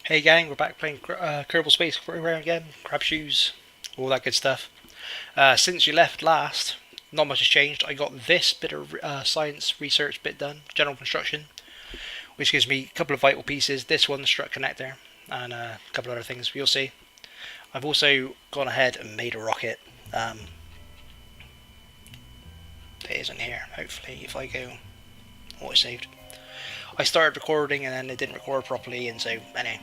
Hey gang, we're back playing Kerbal Space Program again. Grab shoes, all that good stuff. Since you left last, not much has changed. I got this bit of science research bit done, general construction, which gives me a couple of vital pieces. This one, the strut connector, and a couple of other things. You'll see. I've also gone ahead and made a rocket. It isn't here. Hopefully, if I go, oh, it's saved. I started recording and then it didn't record properly, and so anyway,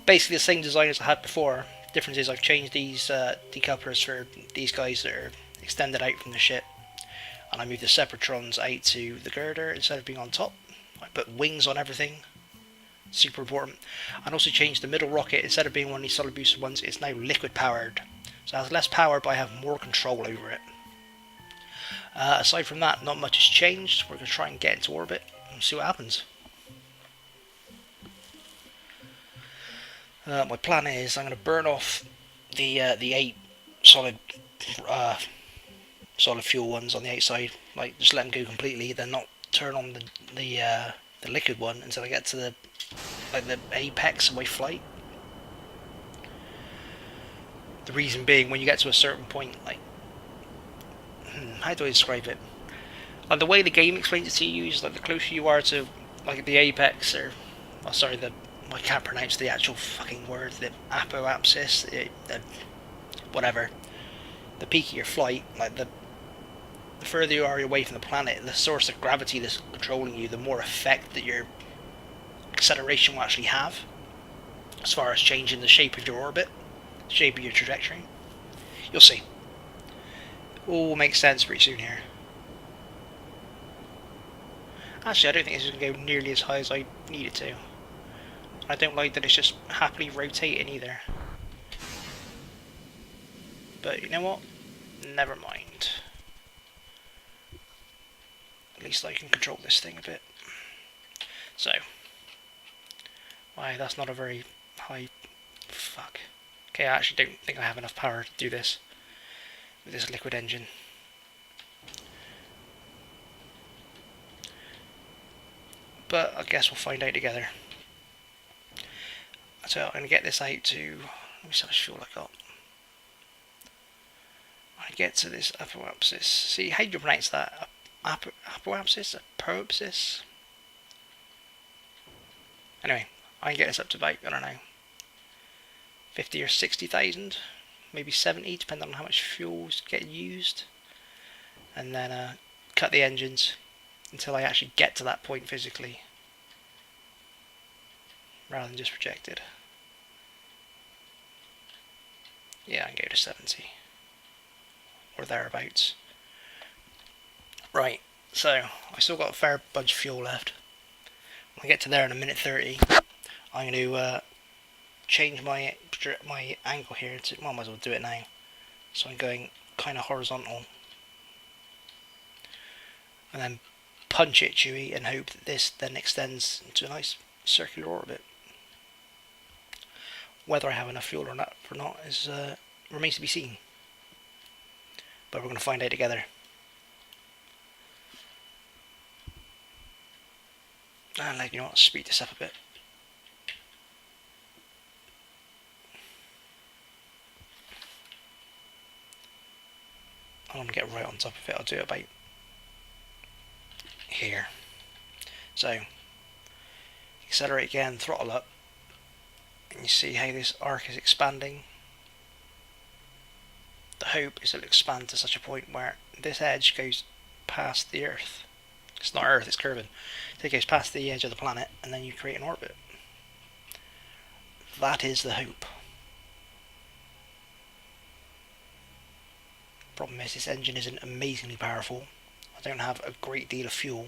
basically the same design as I had before. Difference is I've changed these decouplers for these guys that are extended out from the ship, and I moved the separatrons out to the girder instead of being on top. I put wings on everything, super important, and also changed the middle rocket. Instead of being one of these solid booster ones, it's now liquid powered, so it has less power but I have more control over it. Aside from that, not much has changed. We're going to try and get into orbit and see what happens. My plan is I'm going to burn off the 8 solid solid fuel ones on the outside, like just let them go completely, then not turn on the liquid one until I get to the apex of my flight. The reason being, when you get to a certain point, how do I describe it? Like the way the game explains it to you is like the closer you are to like the apex, or I can't pronounce the actual fucking word, the apoapsis, whatever, the peak of your flight, like the further you are away from the planet, the source of gravity that's controlling you, the more effect that your acceleration will actually have, as far as changing the shape of your orbit, the shape of your trajectory. You'll see. All makes sense pretty soon here. Actually, I don't think this is going to go nearly as high as I need it to. I don't like that it's just happily rotating either. But you know what? Never mind. At least I can control this thing a bit. So. Why, that's not a very high... Fuck. Okay, I actually don't think I have enough power to do this with this liquid engine. But I guess we'll find out together. So I'm going to get this out to... Let me see how much fuel I got. I get to this apoapsis. See, how do you pronounce that? Apoapsis? Apoapsis? Anyway, I can get this up to about, I don't know, 50 or 60,000, maybe 70, depending on how much fuel's getting used. And then cut the engines until I actually get to that point physically, rather than just projected. Yeah, I can go to 70 or thereabouts. Right, so I still got a fair bunch of fuel left. When I get to there in a minute 30, I'm going to change my angle here to, well, I might as well do it now. So I'm going kind of horizontal, and then punch it, Chewie, and hope that this then extends into a nice circular orbit. Whether I have enough fuel or not is remains to be seen. But we're going to find out together. And you know what, speed this up a bit. I want to get right on top of it. I'll do it about here. So, accelerate again, throttle up, and you see how this arc is expanding. The hope is it'll expand to such a point where this edge goes past the Earth. It's not Earth, it's Kerbin. So it goes past the edge of the planet, and then you create an orbit. That is the hope. Problem is, this engine isn't amazingly powerful. I don't have a great deal of fuel.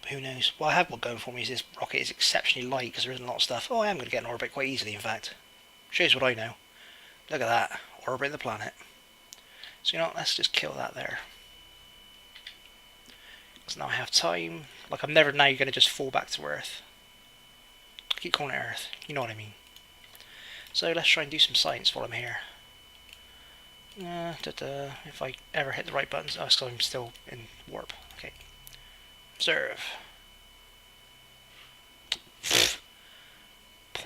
But who knows? What I have got going for me is this rocket is exceptionally light because there isn't a lot of stuff. Oh, I am going to get an orbit quite easily, in fact. Shows what I know. Look at that. Orbiting the planet. So you know what, let's just kill that there. Because now I have time. Like, I'm never now going to just fall back to Earth. I keep calling it Earth. You know what I mean. So let's try and do some science while I'm here. If I ever hit the right buttons. Oh, so I'm still in warp. Okay. Observe.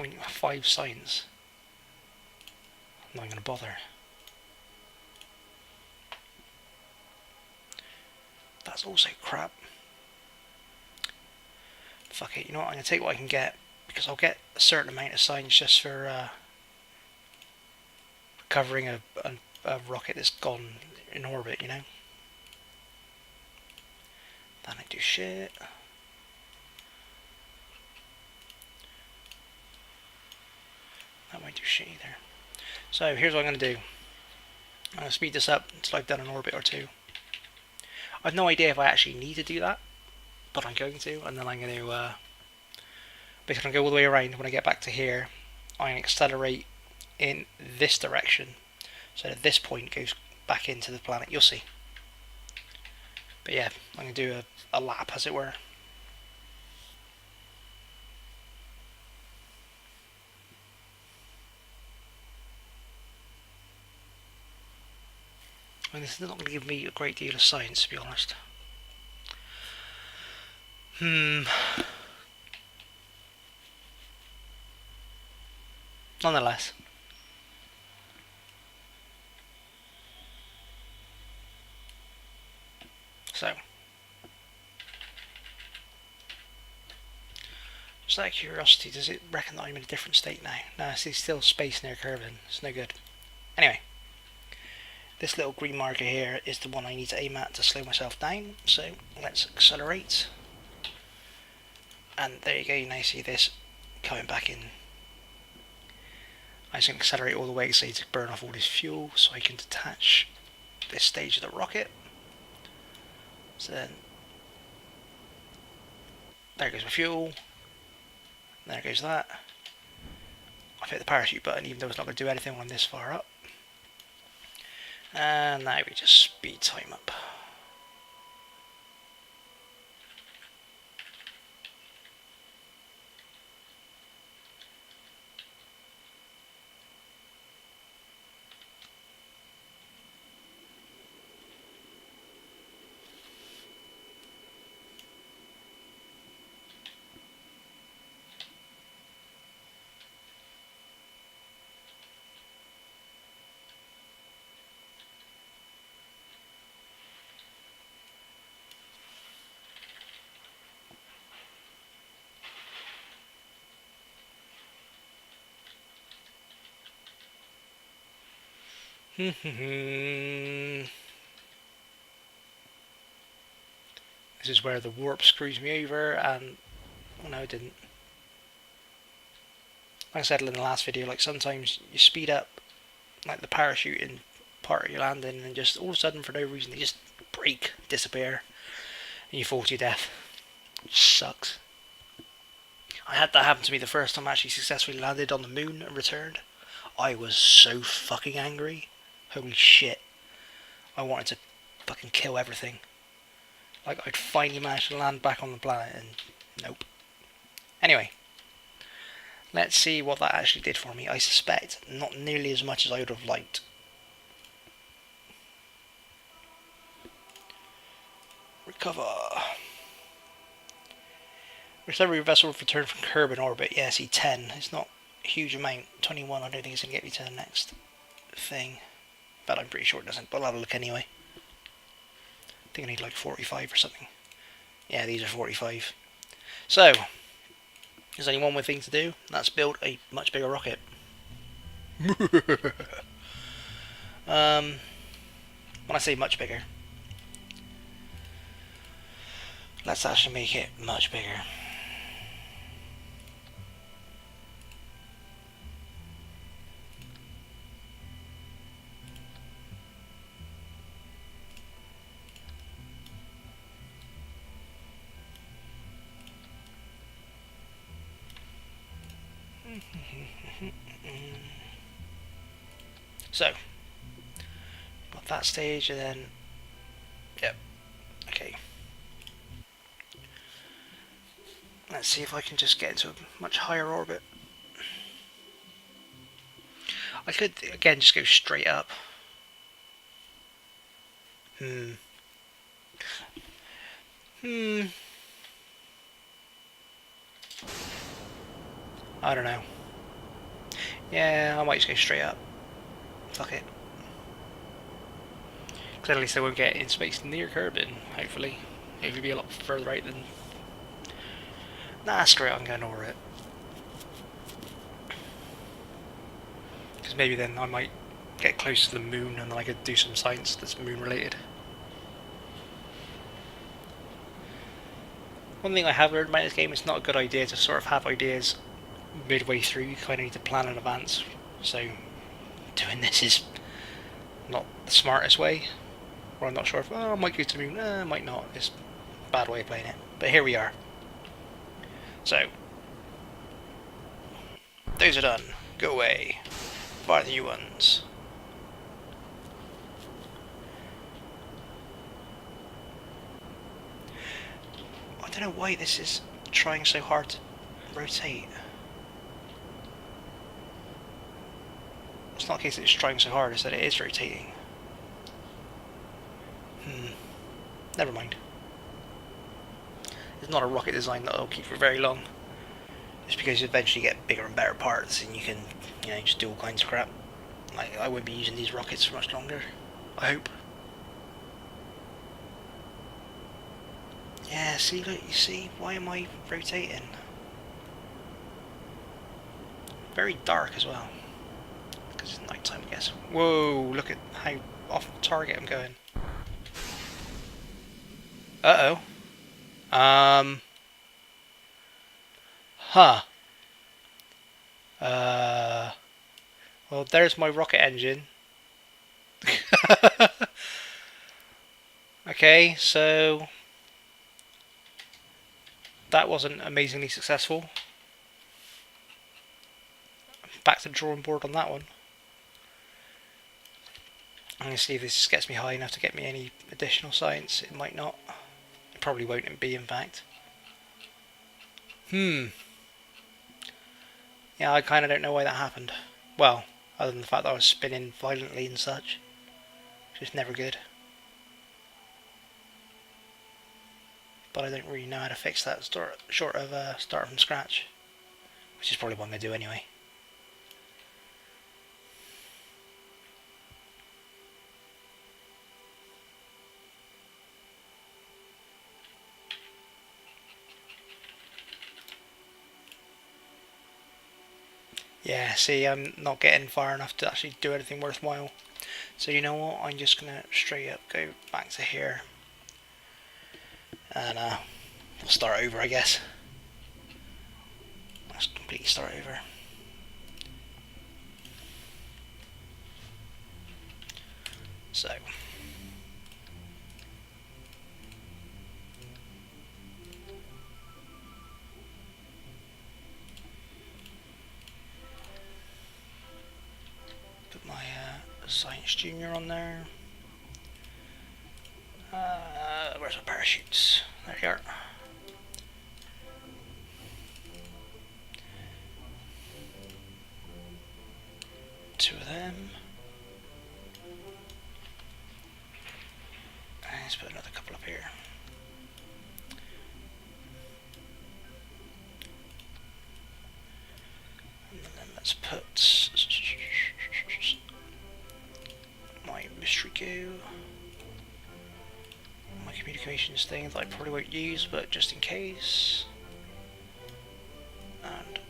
0.5 science. I'm not going to bother. That's also crap. Fuck it, you know what, I'm going to take what I can get, because I'll get a certain amount of science just for recovering a rocket that's gone in orbit, you know? That ain't do shit. That won't do shit either. So here's what I'm going to do. I'm going to speed this up until I've done an orbit or two. I've no idea if I actually need to do that, but I'm going to, and then I'm going to because I'm going to go all the way around. When I get back to here, I'm going to accelerate in this direction, so that this point goes back into the planet. You'll see. But yeah, I'm going to do a lap, as it were. And this is not going to give me a great deal of science, to be honest. Nonetheless. So, just out of curiosity, does it reckon that I'm in a different state now? No, it's still space near Kerbal. It's no good. Anyway, this little green marker here is the one I need to aim at to slow myself down. So let's accelerate. And there you go, you now see this coming back in. I'm just going to accelerate all the way so to burn off all this fuel so I can detach this stage of the rocket. So then, there goes my fuel. There goes that. I've hit the parachute button even though it's not going to do anything when I'm this far up. And now we just speed time up. This is where the warp screws me over, and well, no, it didn't. Like I said in the last video, like sometimes you speed up like the parachute in part of your landing, and just all of a sudden for no reason they just break, disappear, and you fall to your death. Which sucks. I had that happen to me the first time I actually successfully landed on the moon and returned. I was so fucking angry. Holy shit. I wanted to fucking kill everything. Like, I'd finally managed to land back on the planet, and nope. Anyway, let's see what that actually did for me. I suspect not nearly as much as I would have liked. Recover. Recovery vessel returned from Kerbal orbit. Yeah, see, 10. It's not a huge amount. 21, I don't think it's going to get me to the next thing. But I'm pretty sure it doesn't, but I'll have a look anyway. I think I need like 45 or something. Yeah, these are 45. So, there's only one more thing to do, and that's build a much bigger rocket. When I say much bigger, let's actually make it much bigger. So, got that stage, and then, yep, okay. Let's see if I can just get into a much higher orbit. I could, again, just go straight up. I don't know. Yeah, I might just go straight up. Fuck it. Because at least I won't get in space near Kerbin, hopefully. It'll be a lot further out than... Nah, screw it, I'm going over it. Because maybe then I might get close to the moon and then I could do some science that's moon related. One thing I have learned about this game, it's not a good idea to sort of have ideas midway through. You kind of need to plan in advance. So doing this is not the smartest way. Or I'm not sure if, I might go to the moon, I might not. It's a bad way of playing it. But here we are. So, those are done. Go away. Buy the new ones. I don't know why this is trying so hard to rotate. It's not a case that it's trying so hard, it's that it is rotating. Never mind. It's not a rocket design that I'll keep for very long. Just because you eventually get bigger and better parts and you can, just do all kinds of crap. Like, I won't be using these rockets for much longer. I hope. Yeah, see, look, you see? Why am I rotating? Very dark as well. Because it's night time, I guess. Whoa, look at how off target I'm going. Uh-oh. Huh. Well, there's my rocket engine. Okay, so that wasn't amazingly successful. Back to the drawing board on that one. I'm going to see if this gets me high enough to get me any additional science. It might not. It probably won't be, in fact. Yeah, I kind of don't know why that happened. Well, other than the fact that I was spinning violently and such. Which is never good. But I don't really know how to fix that short of start from scratch. Which is probably what I'm going to do anyway. Yeah, see, I'm not getting far enough to actually do anything worthwhile. So you know what, I'm just going to straight up go back to here. And we'll start over, I guess. Let's completely start over. So. Put my Science Junior on there. Where's my parachutes? There you are. Two of them. And let's put another couple up here. And then let's put my mystery goo. My communications thing that I probably won't use, but just in case. And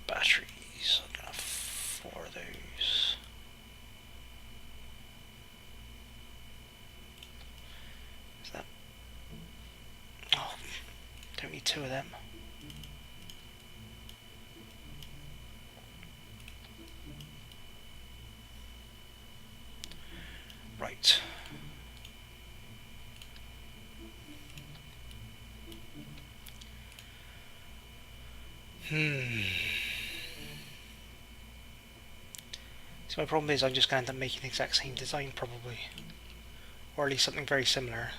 batteries. I'm gonna have 4 of those. Is that? Oh, don't need 2 of them. Right. So my problem is I'm just going to end up making the exact same design probably. Or at least something very similar.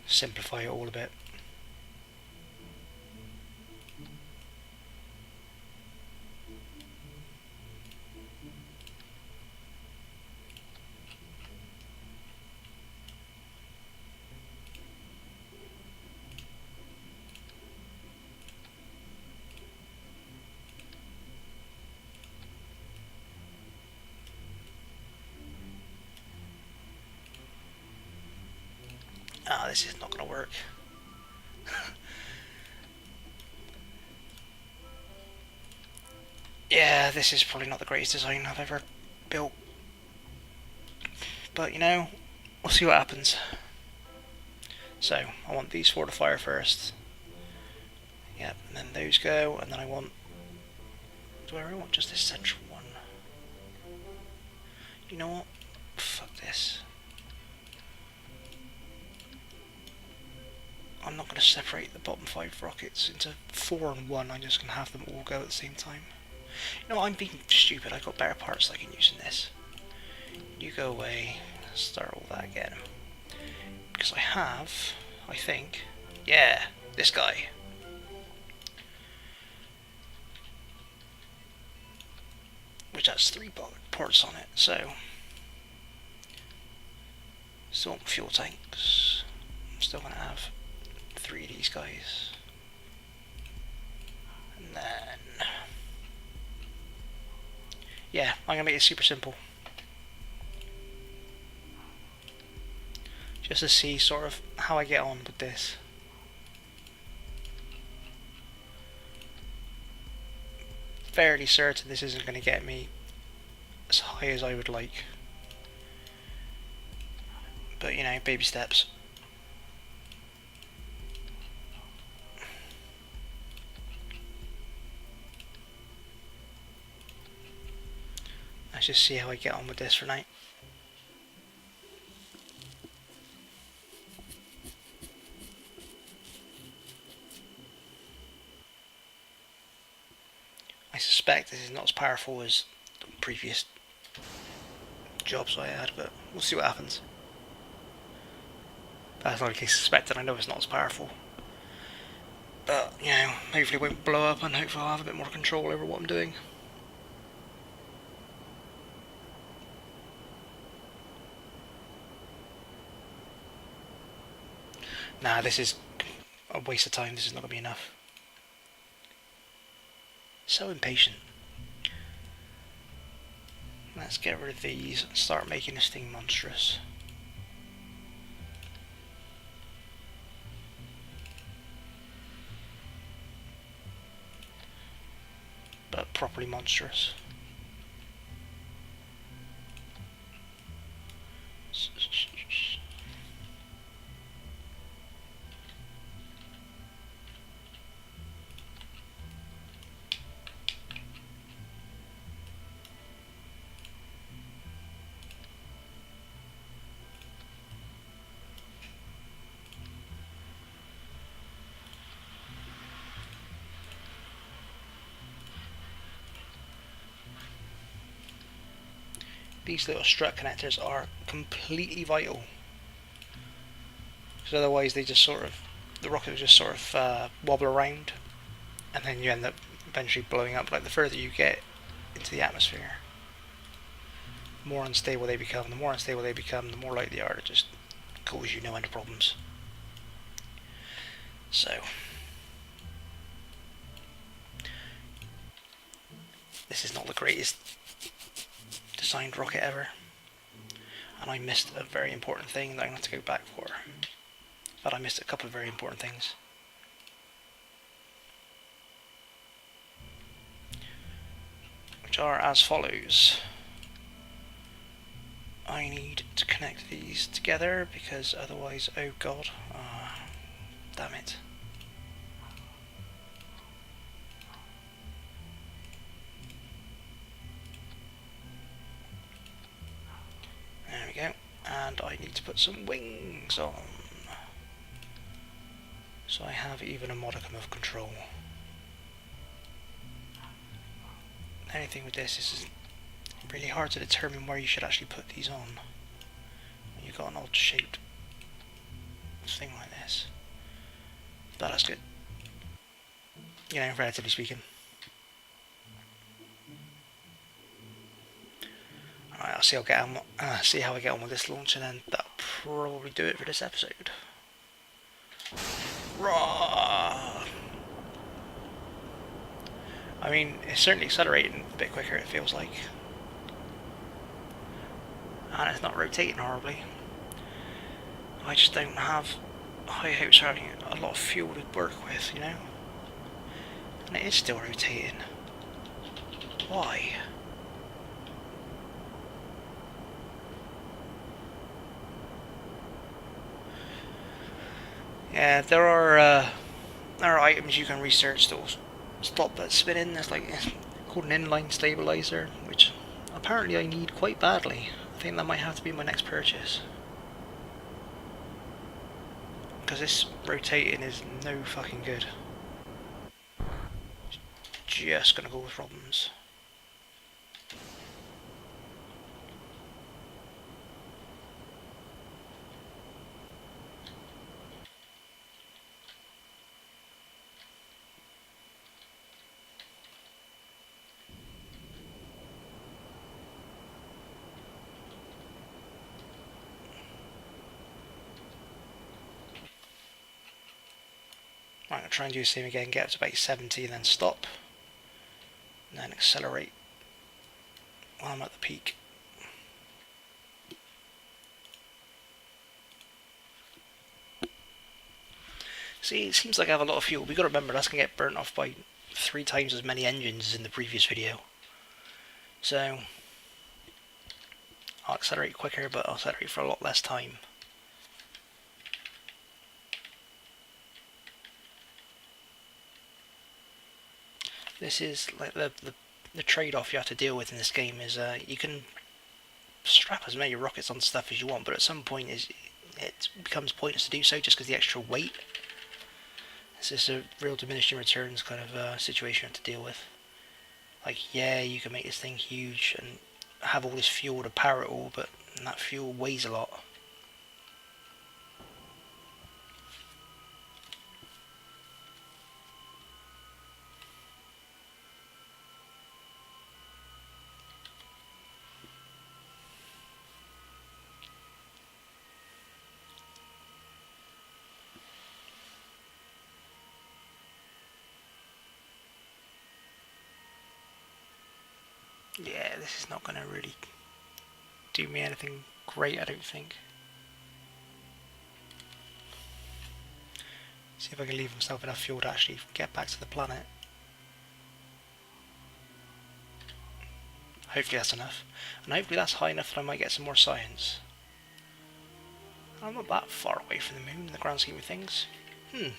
Simplify it all a bit. Ah, this is not going to work. Yeah, this is probably not the greatest design I've ever built. But, you know, we'll see what happens. So, I want these 4 to fire first. Yep, and then those go, and then I want... Do I really want just this central one? You know what? Fuck this. I'm not going to separate the bottom 5 rockets into 4 and 1, I'm just going to have them all go at the same time. You know what, I'm being stupid, I've got better parts I can use in this. You go away, start all that again. Because I have, I think, yeah, this guy. Which has 3 ports on it, so... Still want fuel tanks. I'm still going to have 3 of these guys. And then... Yeah, I'm going to make it super simple. Just to see sort of how I get on with this. Fairly certain this isn't going to get me as high as I would like. But, you know, baby steps. Let's just see how I get on with this for now. I suspect this is not as powerful as the previous jobs I had, but we'll see what happens. That's not the case suspected, I know it's not as powerful. But, you know, hopefully it won't blow up and hopefully I'll have a bit more control over what I'm doing. Nah, this is a waste of time, this is not going to be enough. So impatient. Let's get rid of these and start making this thing monstrous. But properly monstrous. These little strut connectors are completely vital. Because otherwise they just sort of, the rocket will just sort of wobble around and then you end up eventually blowing up. Like the further you get into the atmosphere, the more unstable they become. The more unstable they become, the more likely they are to just cause you no end of problems. So, this is not the greatest designed rocket ever, and I missed a very important thing that I'm going to have to go back for. But I missed a couple of very important things. Which are as follows. I need to connect these together because otherwise, oh god, damn it. There we go, and I need to put some wings on. So I have even a modicum of control. The only thing with this is it's really hard to determine where you should actually put these on. When you've got an odd shaped thing like this. But that's good. You know, relatively speaking. Alright, I'll see how I get on with this launch, and then that'll probably do it for this episode. Raw. I mean, it's certainly accelerating a bit quicker, it feels like. And it's not rotating horribly. I just don't have high hopes for having a lot of fuel to work with, you know? And it is still rotating. Why? Yeah, there are items you can research that will stop that spinning. There's like called an inline stabilizer, which apparently I need quite badly. I think that might have to be my next purchase. Because this rotating is no fucking good. Just gonna go with problems. I'm gonna try and do the same again, get up to about 70 and then stop. And then accelerate while I'm at the peak. See, it seems like I have a lot of fuel. We've got to remember that's going to get burnt off by 3 times as many engines as in the previous video. So, I'll accelerate quicker, but I'll accelerate for a lot less time. This is like the trade-off you have to deal with in this game is you can strap as many rockets on stuff as you want, but at some point it becomes pointless to do so just because the extra weight. It's just a real diminishing returns kind of situation you have to deal with. Like, yeah, you can make this thing huge and have all this fuel to power it all, but that fuel weighs a lot. Yeah, this is not going to really do me anything great, I don't think. See if I can leave himself enough fuel to actually get back to the planet. Hopefully that's enough. And hopefully that's high enough that I might get some more science. I'm not that far away from the moon in the grand scheme of things. Maybe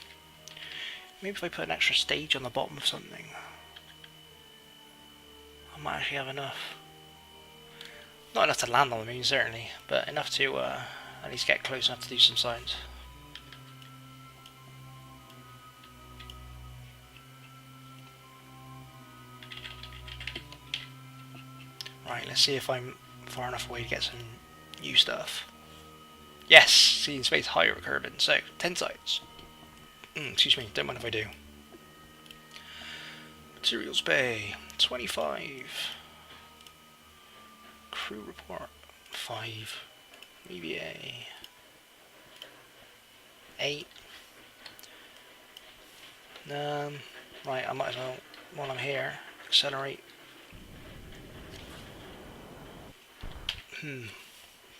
if I put an extra stage on the bottom of something, I might actually have enough. Not enough to land on the moon, certainly, but enough to at least get close enough to do some science. Right, let's see if I'm far enough away to get some new stuff. Yes, see in space higher recursion, so 10 sites. Excuse me, don't mind if I do. Materials bay, 25. Crew report, 5. EVA, 8. Right, I might as well, while I'm here, accelerate.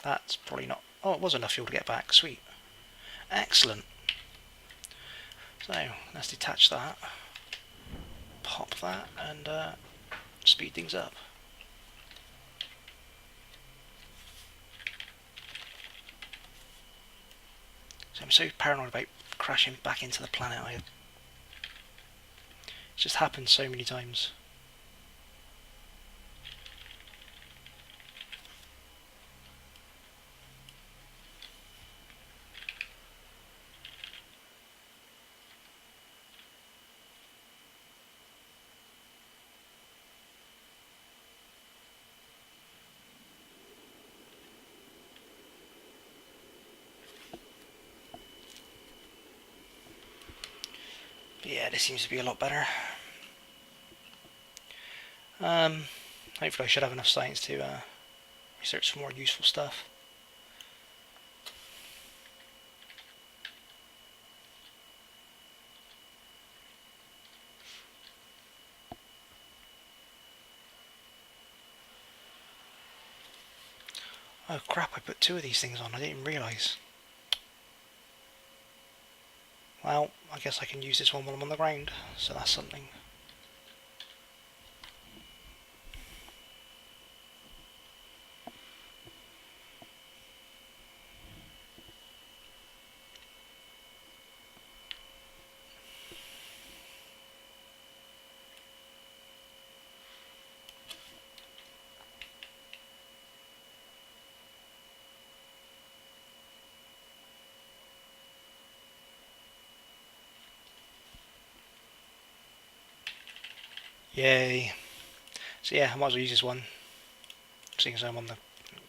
That's probably not... Oh, it was enough fuel to get back. Sweet. Excellent. So, let's detach that. Pop that and speed things up. So I'm so paranoid about crashing back into the planet. It just happened so many times. But yeah, this seems to be a lot better. Hopefully I should have enough science to research some more useful stuff. Oh crap, I put 2 of these things on, I didn't realise. Well, I guess I can use this one while I'm on the ground, so that's something. Yay. So yeah, I might as well use this one, seeing as I'm on the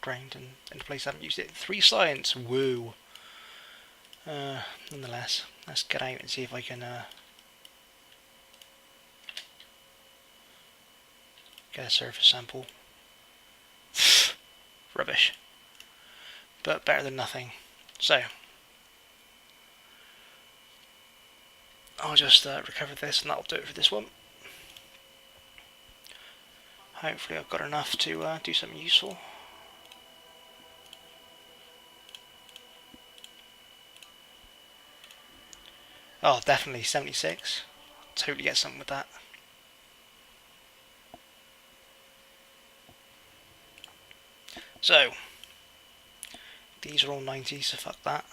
ground and in a place I haven't used it. 3 science, woo. Nonetheless, let's get out and see if I can get a surface sample. Rubbish. But better than nothing. So, I'll just recover this and that'll do it for this one. Hopefully I've got enough to do something useful. Oh, definitely 76. Totally get something with that. So, these are all 90s, so fuck that.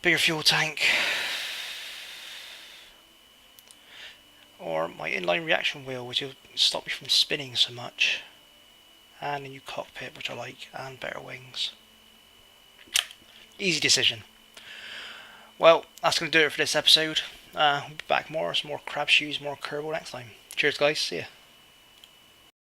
Bigger fuel tank. Or my inline reaction wheel, which will stop me from spinning so much. And a new cockpit, which I like, and better wings. Easy decision. Well, that's going to do it for this episode. We'll be back more, some more crab shoes, more Kerbal next time. Cheers guys, see ya.